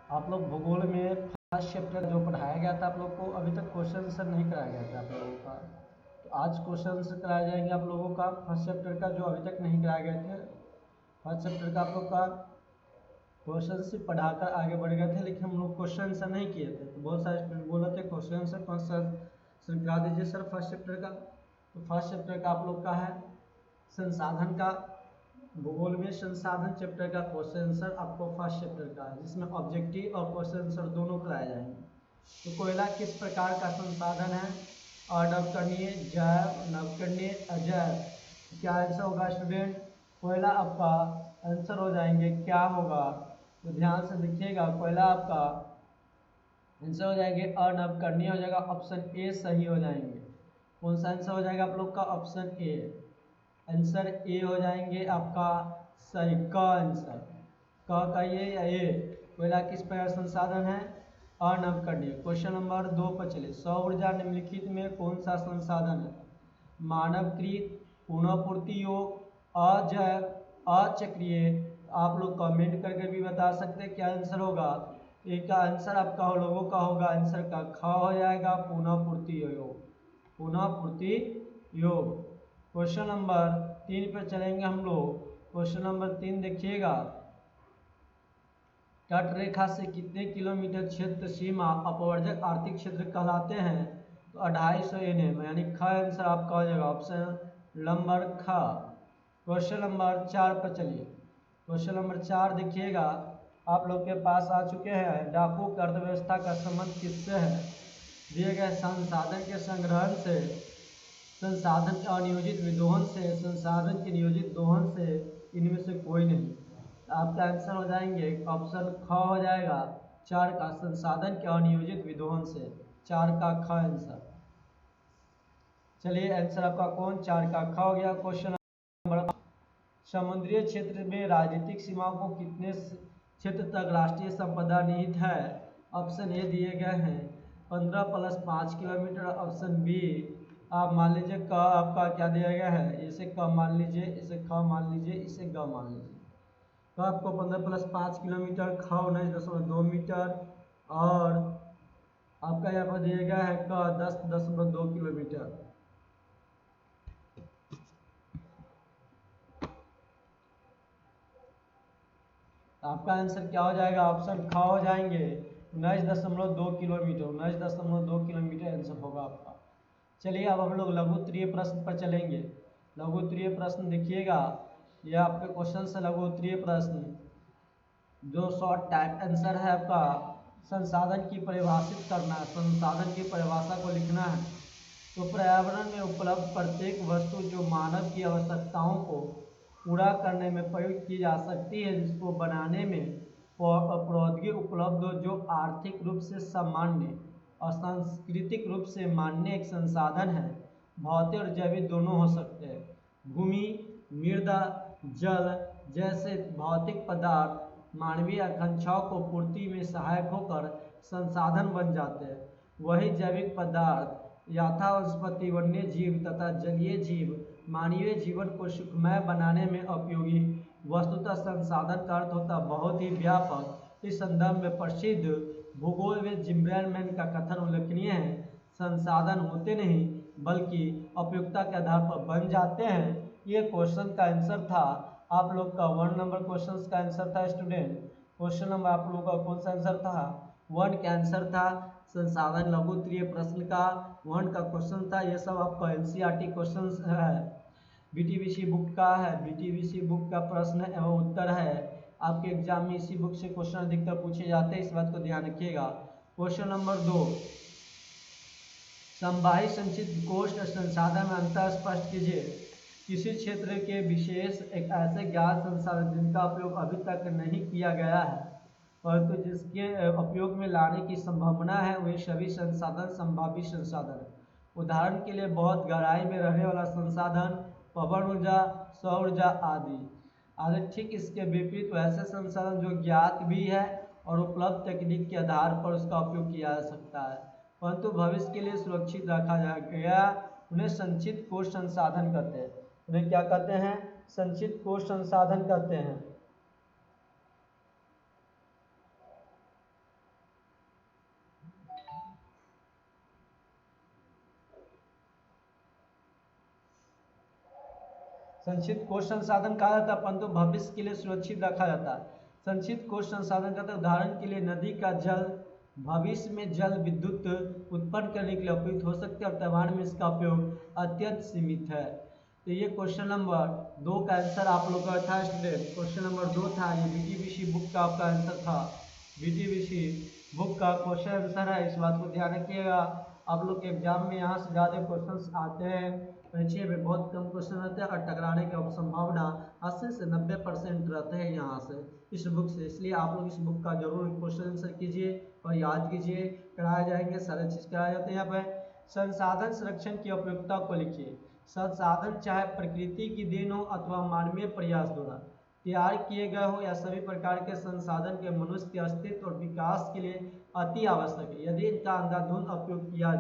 आप लोग भूगोल में फर्स्ट चैप्टर जो पढ़ाया गया था आप लोग को, अभी तक क्वेश्चन आंसर नहीं कराया गया था आप लोगों का। तो आज क्वेश्चन आंसर कराए जाएंगे आप लोगों का फर्स्ट चैप्टर का, जो अभी तक नहीं कराए गए थे। फर्स्ट चैप्टर का आप लोग का क्वेश्चन से पढ़ाकर आगे बढ़ गए थे, लेकिन हम लोग क्वेश्चन आंसर नहीं किए थे। तो बहुत सारे स्टूडेंट बोल रहे थे क्वेश्चन आंसर करा दीजिए सर फर्स्ट चैप्टर का। तो फर्स्ट चैप्टर का आप लोग का है संसाधन का, भूगोल में संसाधन चैप्टर का क्वेश्चन आंसर आपको फर्स्ट चैप्टर का है, जिसमें ऑब्जेक्टिव और क्वेश्चन आंसर दोनों कराए जाएंगे। तो कोयला किस प्रकार का संसाधन है? अनवकरणीय, जैव, नवकरणीय, अजैव। क्या आंसर होगा स्टूडेंट? कोयला आपका आंसर हो जाएंगे, क्या होगा? तो ध्यान से देखिएगा, कोयला आपका आंसर हो जाएंगे अनवकरणीय हो जाएगा, ऑप्शन ए सही हो जाएंगे। कौन सा आंसर हो जाएगा आप लोग का? ऑप्शन ए, आंसर ए हो जाएंगे आपका सही। क आंसर क का ये या ए? कोयला किस प्रकार संसाधन है? अनवकरणीय। क्वेश्चन नंबर 2 पर चले। सौर ऊर्जा निम्नलिखित में कौन सा संसाधन है? मानवकृत, पुनःपूर्ति योग, अजैव, अचक्रीय। आप लोग कमेंट करके भी बता सकते हैं क्या आंसर होगा। एक का आंसर आपका लोगों का होगा, आंसर का ख हो जाएगा, पुनःपूर्ति योग, पुनःपूर्ति योग। क्वेश्चन नंबर 3 पर चलेंगे हम लोग। क्वेश्चन नंबर 3 देखिएगा, तट रेखा से कितने किलोमीटर क्षेत्र सीमा अपवर्जक आर्थिक क्षेत्र कहलाते हैं? तो 250 NM, यानी ख आंसर आपका हो जाएगा, ऑप्शन नंबर ख। क्वेश्चन नंबर 4 पर चलिए। क्वेश्चन नंबर 4 देखिएगा, आप लोग के पास आ चुके हैं। डाकू की अर्थव्यवस्था का संबंध किससे है? दिए गए संसाधन के संग्रहण से, संसाधन के अनियोजित विदोहन से, संसाधन के नियोजित दोहन से, इनमें से कोई नहीं। आपका आंसर हो जाएंगे ऑप्शन ख हो जाएगा 4 का, संसाधन के अनियोजित विदोहन से, 4 का ख आंसर। चलिए आंसर आपका कौन? 4 का ख हो गया। क्वेश्चन नंबर, समुद्रीय क्षेत्र में राजनीतिक सीमाओं को कितने क्षेत्र तक राष्ट्रीय संपदा निहित है? ऑप्शन ए दिए गए हैं 15 + 5 किलोमीटर, ऑप्शन बी आप मान लीजिए क आपका क्या दिया गया है, इसे क मान लीजिए, इसे ख मान लीजिए, इसे ग मान लीजिए। तो आपको 15 + 5 किलोमीटर, ख 19.2 मीटर, और आपका यहाँ पर दिया गया है क 10.2 किलोमीटर। आपका आंसर क्या हो जाएगा? ऑप्शन ख हो जाएंगे 19.2 किलोमीटर, 19.2 किलोमीटर आंसर होगा आपका। चलिए अब हम लोग लघु उत्तरीय प्रश्न पर चलेंगे। लघु उत्तरीय प्रश्न देखिएगा, यह आपके क्वेश्चन से लघु उत्तरीय प्रश्न, जो शॉर्ट टाइप आंसर है आपका, संसाधन की परिभाषित करना है, संसाधन की परिभाषा को लिखना है। तो पर्यावरण में उपलब्ध प्रत्येक वस्तु जो मानव की आवश्यकताओं को पूरा करने में प्रयुक्त की जा सकती है, जिसको बनाने में प्रौद्योगिकी उपलब्ध हो, जो आर्थिक रूप से सामान्य और सांस्कृतिक रूप से मान्य एक संसाधन है। भौतिक और जैविक दोनों हो सकते हैं। भूमि, मृदा, जल जैसे भौतिक पदार्थ मानवीय आकांक्षाओं को पूर्ति में सहायक होकर संसाधन बन जाते हैं। वही जैविक पदार्थ यथा वनस्पति, वन्य जीव तथा जलीय जीव मानवीय जीवन को सुखमय बनाने में उपयोगी। वस्तुतः संसाधन का अर्थ होता बहुत ही व्यापक। इस संदर्भ में प्रसिद्ध भूगोलविद जिम ब्रैडमैन का कथन उल्लेखनीय है, संसाधन होते नहीं बल्कि उपयुक्तता के आधार पर बन जाते हैं। ये क्वेश्चन का आंसर था आप लोग का 1 नंबर क्वेश्चन का आंसर था स्टूडेंट। क्वेश्चन नंबर आप लोग का कौन सा आंसर था? 1 का आंसर था संसाधन लघु उत्तरीय प्रश्न का 1 का क्वेश्चन था। ये सब आपका एनसीईआरटी क्वेश्चन है, बीटीबीसी बुक का है, बीटीबीसी बुक का प्रश्न एवं उत्तर है। आपके एग्जाम में इसी बुक से क्वेश्चन अधिकतर पूछे जाते हैं, इस बात को ध्यान रखिएगा। क्वेश्चन नंबर 2, संभावित संचित कोष संसाधन में अंतर स्पष्ट कीजिए। किसी क्षेत्र के विशेष एक ऐसे ज्ञात संसाधन जिनका उपयोग अभी तक नहीं किया गया है परंतु जिसके उपयोग में लाने की संभावना है, वे सभी संसाधन संभावित संसाधन। उदाहरण के लिए बहुत गहराई में रहने वाला संसाधन, पवन ऊर्जा, सौर ऊर्जा आदि आदि। ठीक इसके विपरीत वैसे संसाधन जो ज्ञात भी है और उपलब्ध तकनीक के आधार पर उसका उपयोग किया जा सकता है परंतु भविष्य के लिए सुरक्षित रखा गया, उन्हें संचित कोष संसाधन कहते हैं। उन्हें क्या कहते हैं? संचित कोष संसाधन कहते हैं। संचित कोष संसाधन कहा जाता है, परंतु भविष्य के लिए सुरक्षित रखा जाता है। संचित कोष संसाधन कहते हैं उदाहरण के लिए नदी का जल भविष्य में जल विद्युत उत्पन्न करने के लिए उपयुक्त हो सकते हैं और वर्तमान में इसका उपयोग अत्यंत सीमित है। तो ये क्वेश्चन नंबर 2 का आंसर आप लोग का था स्टूडेंट। क्वेश्चन नंबर 2 था, ये बीटीबीसी बुक का आपका आंसर था। बीटीबीसी बुक का क्वेश्चन आंसर है, इस बात को ध्यान रखिएगा। आप लोग के एग्जाम में यहाँ से ज़्यादा क्वेश्चंस आते हैं, परीक्षा में बहुत कम क्वेश्चन रहते हैं और टकराने की संभावना 80 से 90% रहते हैं यहाँ से इस बुक से। इसलिए आप लोग इस बुक का जरूर क्वेश्चन आंसर कीजिए और याद कीजिए, कराए जाएंगे, सारे चीज़ कराए जाते हैं यहाँ पर। संसाधन संरक्षण की उपयोगिता को लिखिए। संसाधन चाहे प्रकृति की देन हो अथवा मानवीय प्रयास द्वारा तैयार किए गए हो या सभी प्रकार के संसाधन के मनुष्य के अस्तित्व और विकास के लिए अति आवश्यक है। यदि इनका अंधाधुंध उपयोग किया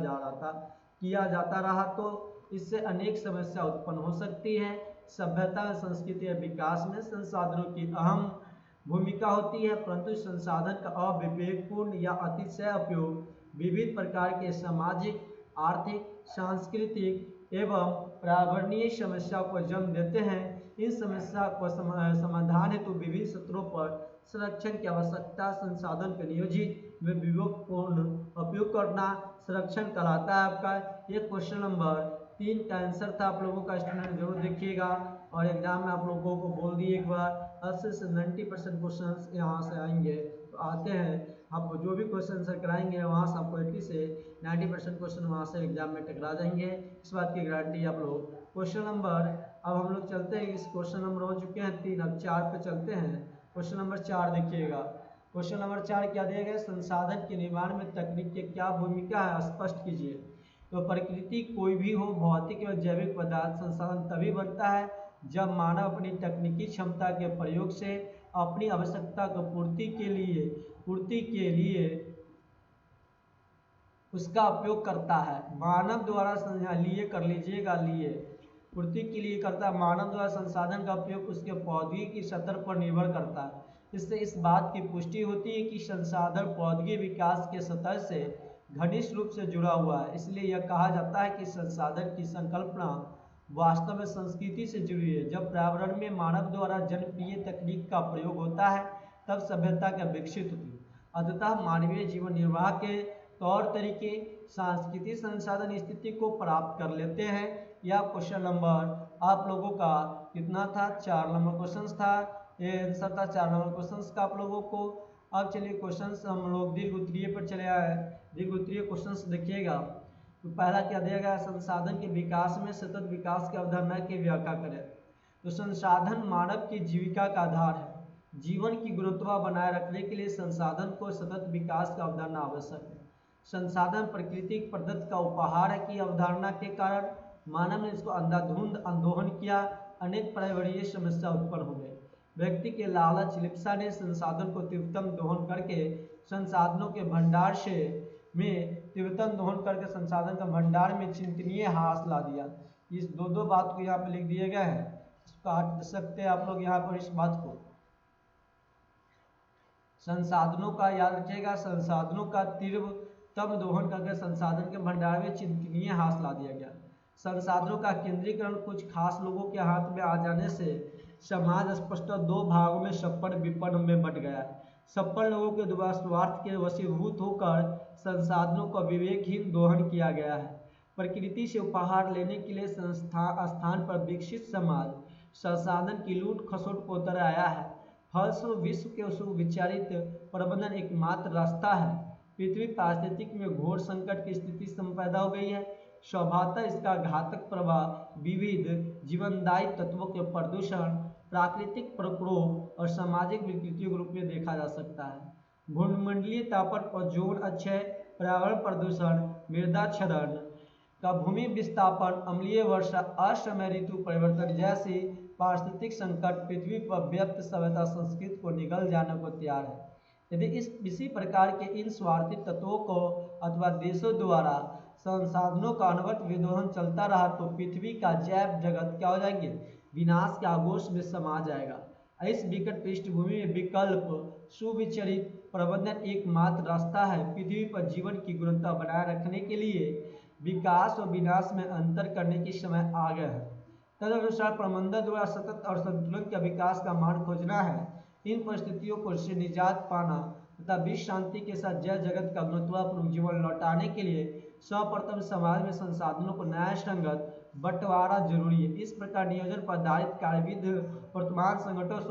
जाता रहा तो इससे अनेक समस्या उत्पन्न हो सकती है। सभ्यता, संस्कृति और विकास में संसाधनों की अहम भूमिका होती है, परंतु संसाधन का अविवेकपूर्ण या अतिशय उपयोग विविध प्रकार के सामाजिक, आर्थिक, सांस्कृतिक एवं पर्यावरणीय समस्याओं को जन्म देते हैं। इन समस्या को समाधान हेतु विभिन्न स्तरों पर संरक्षण की आवश्यकता। संसाधन के नियोजित में विवेकपूर्ण उपयोग करना संरक्षण कहलाता है आपका। ये क्वेश्चन नंबर 3 का आंसर था। आप लोगों का स्टूडेंट जरूर देखिएगा और एग्जाम में आप लोगों को बोल दिए एक बार 80 से 90% क्वेश्चन यहाँ से आएंगे, तो आते हैं। आप जो भी क्वेश्चन आंसर कराएंगे वहाँ से आपको 80 से 90% क्वेश्चन वहाँ से एग्जाम में टकरा जाएंगे, इस बात की गारंटी आप लोग। क्वेश्चन नंबर अब हम लोग चलते हैं, इस क्वेश्चन नंबर हो चुके हैं 3, अब 4 पे चलते हैं। क्वेश्चन नंबर 4 देखिएगा। क्वेश्चन नंबर 4 क्या दिया गया? संसाधन के निर्माण में तकनीक की क्या भूमिका है, स्पष्ट कीजिए। तो प्रकृति कोई भी हो, भौतिक एवं जैविक पदार्थ संसाधन तभी बनता है जब मानव अपनी तकनीकी क्षमता के प्रयोग से अपनी आवश्यकता को पूर्ति के लिए उसका उपयोग करता है। मानव द्वारा पूर्ति के लिए करता है। मानव द्वारा संसाधन का उपयोग उसके पौधे की सतह पर निर्भर करता है। इससे इस बात की पुष्टि होती है कि संसाधन पौधे विकास के सतह से घनिष्ठ रूप से जुड़ा हुआ है। इसलिए यह कहा जाता है कि संसाधन की संकल्पना वास्तव में संस्कृति से जुड़ी है। जब पर्यावरण में मानव द्वारा जनप्रिय तकनीक का प्रयोग होता है तब सभ्यता का विकसित होती है। अतः मानवीय जीवन निर्वाह के तौर तरीके सांस्कृतिक संसाधन स्थिति को प्राप्त कर लेते हैं। यह क्वेश्चन नंबर आप लोगों का कितना था? 4 नंबर क्वेश्चन था, ये आंसर था 4 नंबर क्वेश्चन का आप लोगों को। अब चलिए क्वेश्चन हम लोग दीर्घ उत्तरीय पर चले आए। दीर्घ उत्तरीय क्वेश्चन देखिएगा। तो पहला क्या दिया गया? संसाधन के विकास में सतत विकास की अवधारणा की व्याख्या करें। तो संसाधन मानव की जीविका का आधार है। जीवन की गुणवत्ता बनाए रखने के लिए संसाधन को सतत विकास का अवधारणा आवश्यक है। संसाधन प्रकृति प्रदत्त का उपहार है की अवधारणा के कारण मानव ने इसको अंधाधुंध अनदोहन किया, अनेक पर्यावरणीय समस्या उत्पन्न हो गई। व्यक्ति के लालच लिप्सा ने संसाधन को तीव्रतम दोहन करके संसाधनों के भंडार में चिंतनीय ह्रास ला दिया। इस दो बात को यहाँ पे लिख दिए गए हैं, इसको हट सकते हैं आप लोग यहाँ पर। इस बात को संसाधनों का याद रखिएगा, संसाधनों का तीव्रतम दोहन करके संसाधन के भंडार में चिंतनीय ह्रास ला दिया गया। संसाधनों का केंद्रीकरण कुछ खास लोगों के हाथ में आ जाने से समाज स्पष्टतः 2 भागों में छप्पन विपन्न में बट गया है। छप्पन लोगों के द्वारा स्वार्थ के वशीभूत होकर संसाधनों का विवेकहीन दोहन किया गया है। प्रकृति से उपहार लेने के लिए स्थान पर विकसित समाज संसाधन की लूट खसोट को उतर आया है। फलस्वरूप विश्व के सुविचारित प्रबंधन एकमात्र रास्ता है। पृथ्वी पारिस्थितिक में घोर संकट की स्थिति पैदा हो गई है। स्वभावतः इसका घातक प्रभाव विविध जीवनदायी तत्वों के प्रदूषण, प्राकृतिक प्रकोप और सामाजिक विकृतियों के रूप में देखा जा सकता है। भूमंडलीय तापन, ओजोन क्षय, पर्यावरण प्रदूषण, मृदा क्षरण का भूमि विस्थापन, अम्लीय वर्षा, असमय ऋतु परिवर्तन जैसी पारिस्थितिक संकट पृथ्वी पर व्यक्त सभ्यता संस्कृति को निगल जाने को तैयार है। यदि इसी प्रकार के इन स्वार्थी तत्वों को अथवा देशों द्वारा संसाधनों का अनवरत विदोहन चलता रहा तो पृथ्वी का जैव जगत क्या हो जाएंगे? विनाश के आगोश में समा जाएगा। इस विकट पृष्ठभूमि में विकल्प सुविचारित प्रबंधन एकमात्र रास्ता है। पृथ्वी पर जीवन की गुणवत्ता बनाए रखने के लिए विकास और विनाश में अंतर करने की समय आ गया है। तदनुसार प्रबंधन द्वारा सतत और संतुलन के विकास का मार्ग खोजना है। इन परिस्थितियों को से निजात पाना तथा विश्व शांति के साथ जय जगत का गुणवत्तापूर्ण जीवन लौटाने के लिए सर्वप्रथम समाज में संसाधनों को न्याय संगत बंटवारा जरूरी है। इस प्रकार नियोजन पर आधारित कार्यविधि वर्तमान संकटों से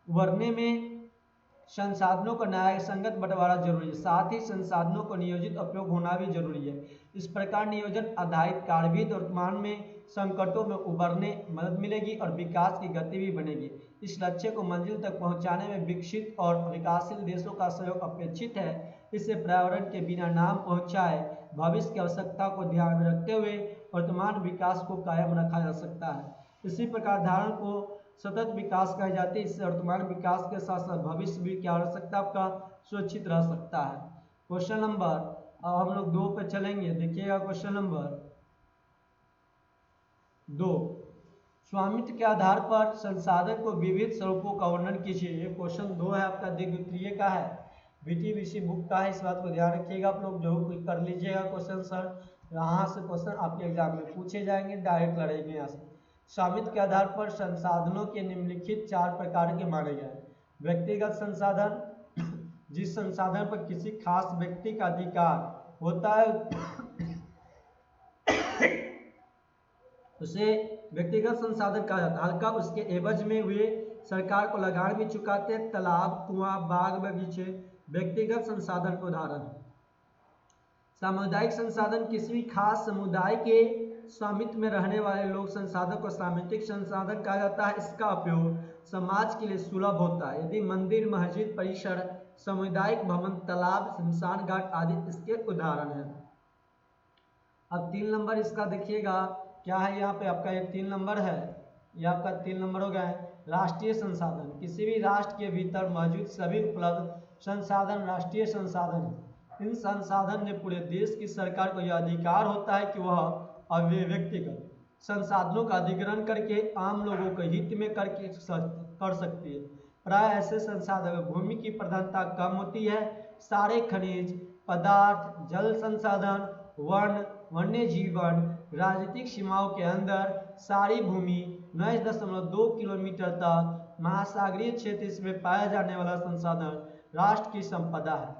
उबरने में संसाधनों का न्याय संगत बंटवारा जरूरी है, साथ ही संसाधनों को नियोजित उपयोग होना भी जरूरी है। इस प्रकार नियोजन आधारित कार्यविधि वर्तमान में संकटों में उबरने मदद मिलेगी और विकास की गति भी बनेगी। इस लक्ष्य को मंजिल तक पहुंचाने में विकसित और विकासशील देशों का सहयोग अपेक्षित है। इससे पर्यावरण के बिना नाम पहुंचाए भविष्य की आवश्यकता को ध्यान में रखते हुए वर्तमान विकास को कायम रखा जा सकता है। इसी प्रकार धारणा को सतत विकास कही जाती है। इससे वर्तमान विकास के साथ साथ भविष्य भी क्या हो सकता है, आपका सुरक्षित रह सकता है। क्वेश्चन नंबर अब हम लोग 2 पे चलेंगे। देखिएगा क्वेश्चन नंबर 2, स्वामित्व के आधार पर संसाधन को विविध स्वरूपों का वर्णन कीजिए। ये क्वेश्चन 2 है, आपका द्वितीय का है, VTBC बुक का है। इस बात को ध्यान रखिएगा, आप लोग जरूर कर लीजिएगा क्वेश्चन। सर यहाँ से क्वेश्चन आपके एग्जाम में पूछे जाएंगे, डायरेक्ट लड़ेंगे यहाँ से। स्वामित्व के आधार पर संसाधनों के निम्नलिखित 4 प्रकार के माने गए। व्यक्तिगत संसाधन, जिस संसाधन पर किसी खास व्यक्ति का अधिकार होता है उसे व्यक्तिगत संसाधन कहा जाता है। हल्का उसके एवज में वे सरकार को लगान भी चुकाते हैं। तालाब, कुआं, बाग बगीचे व्यक्तिगत संसाधन के उदाहरण है। सामुदायिक संसाधन, किसी भी खास समुदाय के स्वामित्व में रहने वाले लोग संसाधन को सामुदायिक संसाधन कहा जाता है। इसका उपयोग समाज के लिए सुलभ होता है। यदि मंदिर, मस्जिद, परिसर, सामुदायिक भवन, तालाब, शमशान घाट आदि इसके उदाहरण हैं। अब 3 नंबर इसका देखिएगा क्या है, यहाँ पे आपका ये 3 नंबर है, यह आपका 3 नंबर हो गया है। राष्ट्रीय संसाधन, किसी भी राष्ट्र के भीतर मौजूद सभी उपलब्ध संसाधन राष्ट्रीय संसाधन है। इन संसाधन में पूरे देश की सरकार को यह अधिकार होता है कि वह व्यक्तिगत संसाधनों का अधिग्रहण करके आम लोगों के हित में कर सकती है। प्राय ऐसे संसाधन में भूमि की प्रधानता कम होती है। सारे खनिज पदार्थ, जल संसाधन, वन्य जीवन, राजनीतिक सीमाओं के अंदर सारी भूमि 9.2 किलोमीटर तक महासागरीय क्षेत्र इसमें पाया जाने वाला संसाधन राष्ट्र की संपदा है।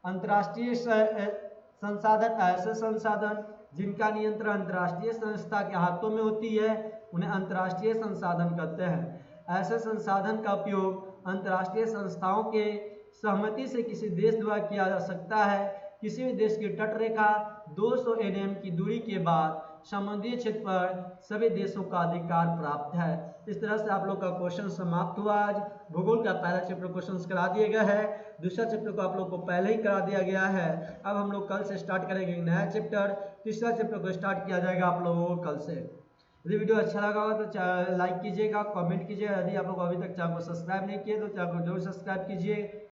अंतर्राष्ट्रीय संसाधन, ऐसे संसाधन जिनका नियंत्रण अंतर्राष्ट्रीय संस्था के हाथों में होती है उन्हें अंतर्राष्ट्रीय संसाधन कहते हैं। ऐसे संसाधन का उपयोग अंतर्राष्ट्रीय संस्थाओं के सहमति से किसी देश द्वारा किया जा सकता है। किसी भी देश की तटरेखा 200 nm की दूरी के बाद समुद्री क्षेत्र पर सभी देशों का अधिकार प्राप्त है। इस तरह से आप लोग का क्वेश्चन समाप्त हुआ। आज भूगोल का पहला चैप्टर क्वेश्चन करा दिया गया है, दूसरा चैप्टर को आप लोग को पहले ही करा दिया गया है। अब हम लोग कल से स्टार्ट करेंगे नया चैप्टर, तीसरा चैप्टर को स्टार्ट किया जाएगा आप लोगों को कल से। यदि वीडियो अच्छा लगा हो तो लाइक कीजिएगा, कमेंट कीजिएगा। यदि आप लोग अभी तक चैनल को सब्सक्राइब नहीं किए तो चैनल को जरूर सब्सक्राइब कीजिए।